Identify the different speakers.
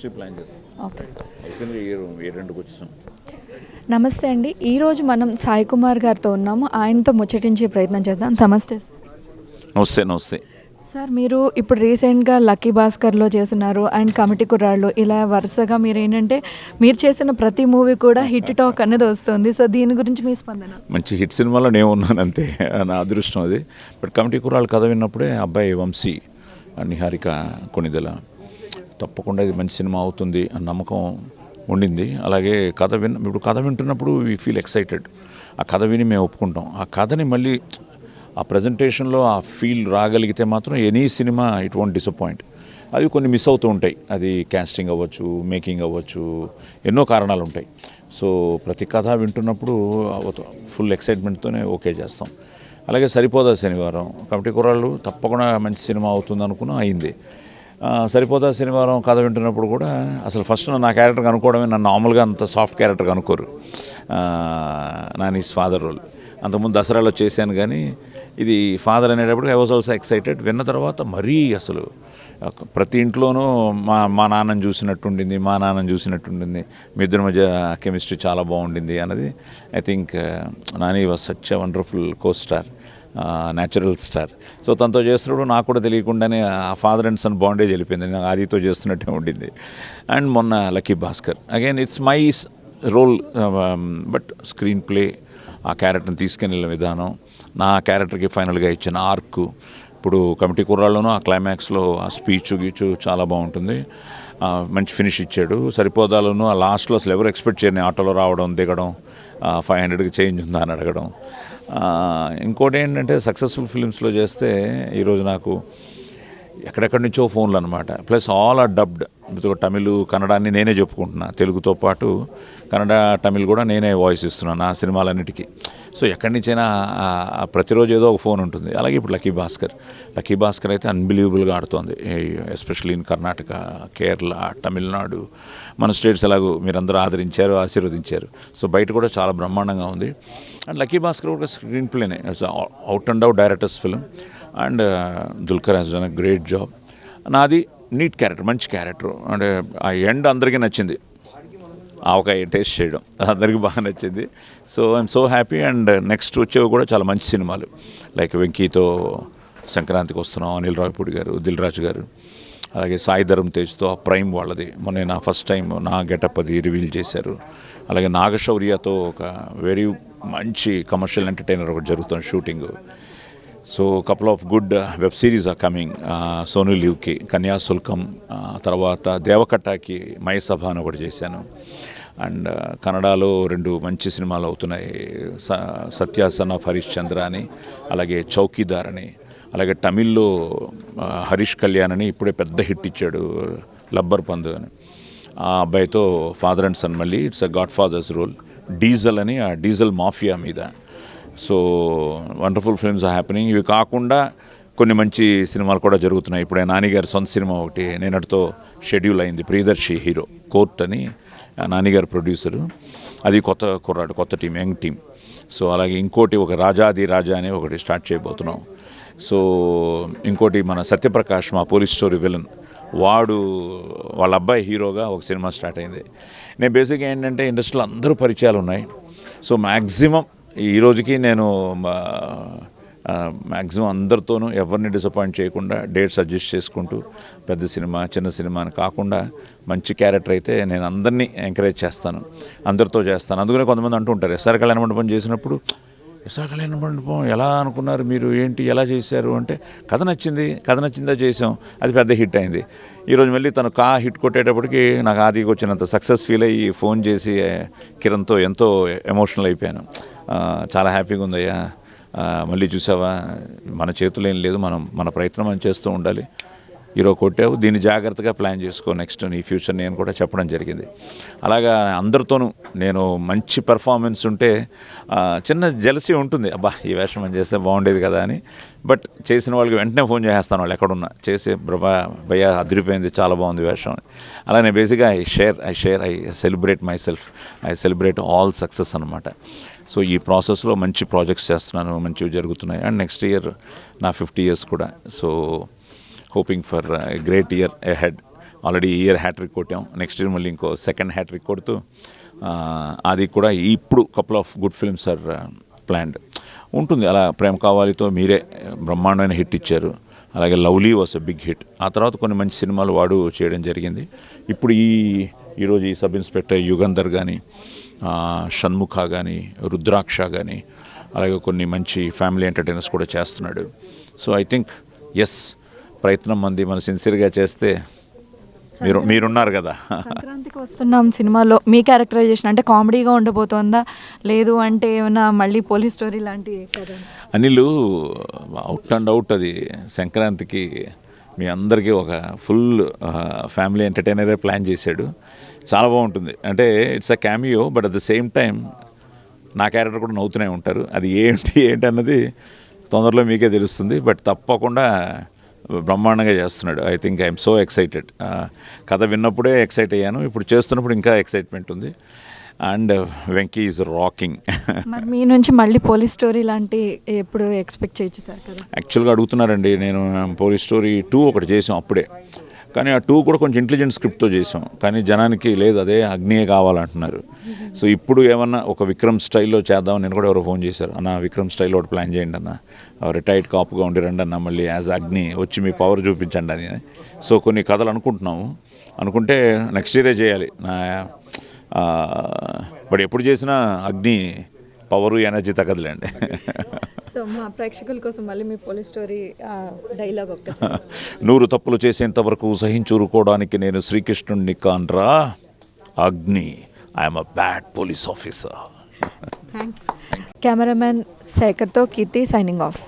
Speaker 1: Next plan చేస్తాం.
Speaker 2: Okay,
Speaker 1: అయిపోయింది, ఏ రెండుకి వచ్చేసాం.
Speaker 2: నమస్తే అండి. ఈరోజు మనం సాయి కుమార్ గారితో ఉన్నాము. ఆయనతో ముచ్చటించే ప్రయత్నం చేద్దాం. నమస్తే
Speaker 1: నమస్తే. నమస్తే
Speaker 2: సార్. మీరు ఇప్పుడు రీసెంట్గా లక్కీ భాస్కర్లో చేస్తున్నారు అండ్ కమిటీ కుర్రాళ్ళు, ఇలా వరుసగా మీరు ఏంటంటే మీరు చేసిన ప్రతి మూవీ కూడా హిట్ టాక్ అనేది వస్తుంది. సో దీని గురించి మీ స్పందన?
Speaker 1: మంచి హిట్ సినిమాలో నేను ఉన్నాను అంతే, నా అదృష్టం అది. బట్ కమిటీ కుర్రాళ్ళు కథ విన్నప్పుడే అబ్బాయి వంశీ, నిహారిక కొణిదెల, తప్పకుండా ఇది మంచి సినిమా అవుతుంది అన్న నమ్మకం ఉండింది. అలాగే ఇప్పుడు కథ వింటున్నప్పుడు వీ ఫీల్ ఎక్సైటెడ్. ఆ కథ విని మేము ఒప్పుకుంటాం. ఆ కథని మళ్ళీ ఆ ప్రజెంటేషన్లో ఆ ఫీల్ రాగలిగితే మాత్రం any cinema it won't disappoint. అవి కొన్ని మిస్ అవుతూ ఉంటాయి. అది క్యాస్టింగ్ అవ్వచ్చు, మేకింగ్ అవ్వచ్చు, ఎన్నో కారణాలు ఉంటాయి. సో ప్రతి కథ వింటున్నప్పుడు ఫుల్ ఎక్సైట్మెంట్తోనే ఓకే చేస్తాం. అలాగే సరిపోదా శనివారం కమిటీ కుర్రాళ్ళు తప్పకుండా మంచి సినిమా అవుతుంది అనుకున్నాం, అయింది. సరిపోదా శనివారం కథ వింటున్నప్పుడు కూడా అసలు ఫస్ట్ నా క్యారెక్టర్కి అనుకోవడమే, నన్ను మామూలుగా అంత సాఫ్ట్ క్యారెక్టర్కి అనుకోరు. నానీస్ ఫాదర్ రోల్ అంతకుముందు దసరాలో చేశాను, కానీ ఇది ఫాదర్ అనేటప్పుడు ఐ వాజ్ ఆల్సో ఎక్సైటెడ్. విన్న తర్వాత మరీ అసలు ప్రతి ఇంట్లోనూ మా నాన్నని చూసినట్టుండింది, మా నాన్నని చూసినట్టుండింది, మీ ఇద్దరి మధ్య కెమిస్ట్రీ చాలా బాగుండింది అన్నది. I think Nani was such a wonderful co star, natural star. So తనతో చేస్తున్నప్పుడు నాకు కూడా తెలియకుండానే ఆ ఫాదర్ అండ్ సన్ బాండేజ్ వెళ్ళిపోయింది. నాకు ఆదితో చేస్తున్నట్టే ఉండింది. అండ్ మొన్న Lucky Bhaskar again it's my role, but screenplay, ఆ క్యారెక్టర్ని తీసుకెళ్ళిన విధానం, నా క్యారెక్టర్కి ఫైనల్గా ఇచ్చిన ఆర్క్, ఇప్పుడు కమిటీ కుర్రాళ్ళలోనూ ఆ క్లైమాక్స్లో ఆ గీచు చాలా బాగుంటుంది. మంచి ఫినిష్ ఇచ్చాడు. సరిపోదాలోనూ ఆ లాస్ట్లో అసలు ఎవరు ఎక్స్పెక్ట్ చేయని ఆటోలో రావడం, దిగడం, 500కి చేంజ్ ఉందా అని అడగడం. ఇంకోటి ఏంటంటే సక్సెస్ఫుల్ ఫిల్మ్స్లో చేస్తే ఈరోజు నాకు ఎక్కడెక్కడి నుంచో ఫోన్లు అనమాట. Plus all are dubbed. Tamil, కన్నడాన్ని నేనే చెప్పుకుంటున్నా. తెలుగుతో పాటు కన్నడ, తమిళ్ కూడా నేనే వాయిస్ ఇస్తున్నాను నా సినిమాలన్నిటికీ. సో ఎక్కడి నుంచైనా ప్రతిరోజు ఏదో ఒక ఫోన్ ఉంటుంది. అలాగే ఇప్పుడు లక్కీ భాస్కర్ అయితే అన్బిలీవబుల్గా ఆడుతోంది, ఎస్పెషల్లీ ఇన్ కర్ణాటక, కేరళ, తమిళనాడు, మన స్టేట్స్ ఎలాగో మీరందరూ ఆదరించారు, ఆశీర్వదించారు. సో బయట కూడా చాలా బ్రహ్మాండంగా ఉంది. అండ్ లక్కీ భాస్కర్ కూడా స్క్రీన్ ప్లేనే, it's out and out directors film. And Dulquer has done a great job. నాది నీట్ క్యారెక్టర్, మంచి క్యారెక్టర్. అంటే ఆ ఎండ్ అందరికీ నచ్చింది, ఆవకాయ టేస్ట్ చేయడం అందరికీ బాగా నచ్చింది. So I'm so happy. And next వచ్చేవి కూడా చాలా మంచి సినిమాలు, లైక్ వెంకీతో సంక్రాంతికి వస్తున్నాం, అనిల్ రావిపూడి గారు, దిల్ రాజు గారు, అలాగే సాయి ధరమ్ తేజ్తో ప్రైమ్ వాళ్ళది మొన్న నా ఫస్ట్ టైం నా గెటప్ అది రివీల్ చేశారు. అలాగే నాగశౌర్యతో ఒక వెరీ మంచి కమర్షియల్ ఎంటర్టైనర్ ఒకటి జరుగుతుంది shooting. So couple of good web series are coming. సోను లీవ్కి కన్యాశుల్కం, తర్వాత దేవకట్టాకి మయసభ అని ఒకటి చేశాను. అండ్ కన్నడలో 2 మంచి సినిమాలు అవుతున్నాయి, సత్యాసన్ ఆఫ్ హరీష్ చంద్ర అని, అలాగే చౌకీదార్ అని. అలాగే తమిళ్లో హరీష్ కళ్యాణ్ అని ఇప్పుడే పెద్ద హిట్ ఇచ్చాడు, లబ్బర్ పందు అని. ఆ అబ్బాయితో ఫాదర్ అండ్ సన్, మళ్ళీ it's a godfather's role. Diesel అని, ఆ డీజల్ మాఫియా మీద. So wonderful films are happening. ఇవి కాకుండా కొన్ని మంచి సినిమాలు కూడా జరుగుతున్నాయి. ఇప్పుడే నానిగారి సొంత సినిమా ఒకటి నేనటితో షెడ్యూల్ అయింది, ప్రియదర్శి హీరో, కోర్ట్ అని, నానిగారు ప్రొడ్యూసరు. అది కొత్త కుర్రాడు, కొత్త టీం, యంగ్ టీం. సో అలాగే ఇంకోటి ఒక రాజాది రాజా అని ఒకటి స్టార్ట్ చేయబోతున్నాం. సో ఇంకోటి మన సత్యప్రకాష్, మా పోలీస్ స్టోరీ విలన్, వాళ్ళ అబ్బాయి హీరోగా ఒక సినిమా స్టార్ట్ అయింది. నేను బేసిక్గా ఏంటంటే ఇండస్ట్రీలో అందరూ పరిచయాలు ఉన్నాయి. సో మ్యాక్సిమం ఈ రోజుకి నేను మ్యాక్సిమం అందరితోనూ ఎవరిని డిసప్పాయింట్ చేయకుండా డేట్స్ అడ్జస్ట్ చేసుకుంటూ, పెద్ద సినిమా చిన్న సినిమా అని కాకుండా మంచి క్యారెక్టర్ అయితే నేను అందరినీ ఎంకరేజ్ చేస్తాను, అందరితో చేస్తాను. అందుకనే కొంతమంది అంటూ ఉంటారు, ఎస్ఆర్ కళ్యాణ మండపం చేసినప్పుడు ఎస్ఆర్ కళ్యాణ మండపం ఎలా అనుకున్నారు మీరు, ఏంటి ఎలా చేశారు అంటే, కథ నచ్చిందా చేసాం, అది పెద్ద హిట్ అయింది. ఈరోజు మళ్ళీ తను హిట్ కొట్టేటప్పటికి నాకు ఆదికి వచ్చినంత సక్సెస్ ఫీల్ అయ్యి ఫోన్ చేసి కిరణ్తో ఎంతో ఎమోషనల్ అయిపోయాను. చాలా హ్యాపీగా ఉందయ్యా, మళ్ళీ చూసావా, మన చేతులు ఏం లేదు, మన ప్రయత్నం మనం చేస్తూ ఉండాలి, హీరో కొట్టావు, దీన్ని జాగ్రత్తగా ప్లాన్ చేసుకో నెక్స్ట్ నీ ఫ్యూచర్ నేను కూడా చెప్పడం జరిగింది. అలాగా అందరితోనూ నేను మంచి పెర్ఫార్మెన్స్ ఉంటే చిన్న జెలసీ ఉంటుంది, అబ్బా ఈ వేషం మనం చేస్తే బాగుండేది కదా అని. బట్ చేసిన వాళ్ళకి వెంటనే ఫోన్ చేసేస్తాను, వాళ్ళు ఎక్కడున్నా చేసి భయ్యా అదిరిపోయింది, చాలా బాగుంది వేషం. అలానే బేసిక్గా I celebrate my self, I celebrate all success అనమాట. సో ఈ ప్రాసెస్లో మంచి ప్రాజెక్ట్స్ చేస్తున్నాను, మంచివి జరుగుతున్నాయి. అండ్ నెక్స్ట్ ఇయర్ నా 50 years కూడా. So hoping for a great year ahead. Already ఈ ఇయర్ హ్యాట్రిక్ కొట్టాం, నెక్స్ట్ ఇయర్ మళ్ళీ ఇంకో సెకండ్ హ్యాట్రిక్ కొడుతూ అది కూడా ఇప్పుడు couple of good films are planned ఉంటుంది. అలా ప్రేమ కావాలితో మీరే బ్రహ్మాండమైన హిట్ ఇచ్చారు, అలాగే lovely was a big hit. ఆ తర్వాత కొన్ని మంచి సినిమాలు వాడు చేయడం జరిగింది. ఇప్పుడు ఈరోజు ఈ సబ్ ఇన్స్పెక్టర్ యుగంధర్ కానీ, షణ్ముఖ కానీ, రుద్రాక్ష కానీ, అలాగే కొన్ని మంచి ఫ్యామిలీ ఎంటర్టైనర్స్ కూడా చేస్తున్నాడు. సో ఐ థింక్ ఎస్, ప్రయత్నం మంది మనం సిన్సియర్గా చేస్తే మీరున్నారు కదా.
Speaker 2: సంక్రాంతికి వస్తున్నాం సినిమాలో మీ క్యారెక్టరైజేషన్ అంటే కామెడీగా ఉండబోతోందా, లేదు అంటే ఏమైనా మళ్ళీ పోలీస్ స్టోరీ లాంటి కదా?
Speaker 1: అనిల్ అవుట్ అండ్ అవుట్ అది సంక్రాంతికి మీ అందరికీ ఒక ఫుల్ ఫ్యామిలీ ఎంటర్టైనరే ప్లాన్ చేశాడు. చాలా బాగుంటుంది. అంటే it's a cameo, but at the same time నా క్యారెక్టర్ కూడా నవ్వుతూనే ఉంటారు. అది ఏంటి అన్నది తొందరలో మీకే తెలుస్తుంది. బట్ తప్పకుండా బ్రహ్మాండంగా చేస్తున్నాడు. I think I'm so excited. కథ విన్నప్పుడే ఎక్సైట్ అయ్యాను, ఇప్పుడు చేస్తున్నప్పుడు ఇంకా ఎక్సైట్మెంట్ ఉంది. And Venky is rocking.
Speaker 2: మరి మీ నుంచి మళ్ళీ పోలీస్ స్టోరీ లాంటి ఎప్పుడు ఎక్స్పెక్ట్ చేయొచ్చు సార్ కదా?
Speaker 1: యాక్చువల్గా అడుగుతున్నారండి. నేను పోలీస్ స్టోరీ 2 ఒకటి చేసాం అప్పుడే, కానీ ఆ 2 కూడా కొంచెం ఇంటెలిజెంట్ స్క్రిప్ట్తో చేసాం. కానీ జనానికి లేదు, అదే అగ్నియే కావాలంటున్నారు. సో ఇప్పుడు ఏమన్నా ఒక విక్రమ్ స్టైల్లో చేద్దాం. నేను కూడా ఎవరో ఫోన్ చేశారు, అన్న విక్రమ్ స్టైల్లో ఒకటి ప్లాన్ చేయండి అన్న, రిటైర్డ్ కాపుగా ఉండి రండి అన్న, మళ్ళీ యాజ్ అగ్ని వచ్చి మీ పవర్ చూపించండి అని. సో కొన్ని కథలు అనుకుంటే నెక్స్ట్ ఇయరే చేయాలి. బట్ ఎప్పుడు చేసినా అగ్ని పవరు ఎనర్జీ తగ్గదులేండి.
Speaker 2: సో మా ప్రేక్షకుల కోసం మళ్ళీ మీ పోలీస్ స్టోరీ డైలాగ్ ఒకటి.
Speaker 1: 100 తప్పులు చేసేంతవరకు సహించుకోవడానికి నేను శ్రీకృష్ణుడిని కాన్రా Agni. I'm a bad police officer.
Speaker 2: Cameraman శేఖర్తో కీర్తి సైనింగ్ ఆఫ్.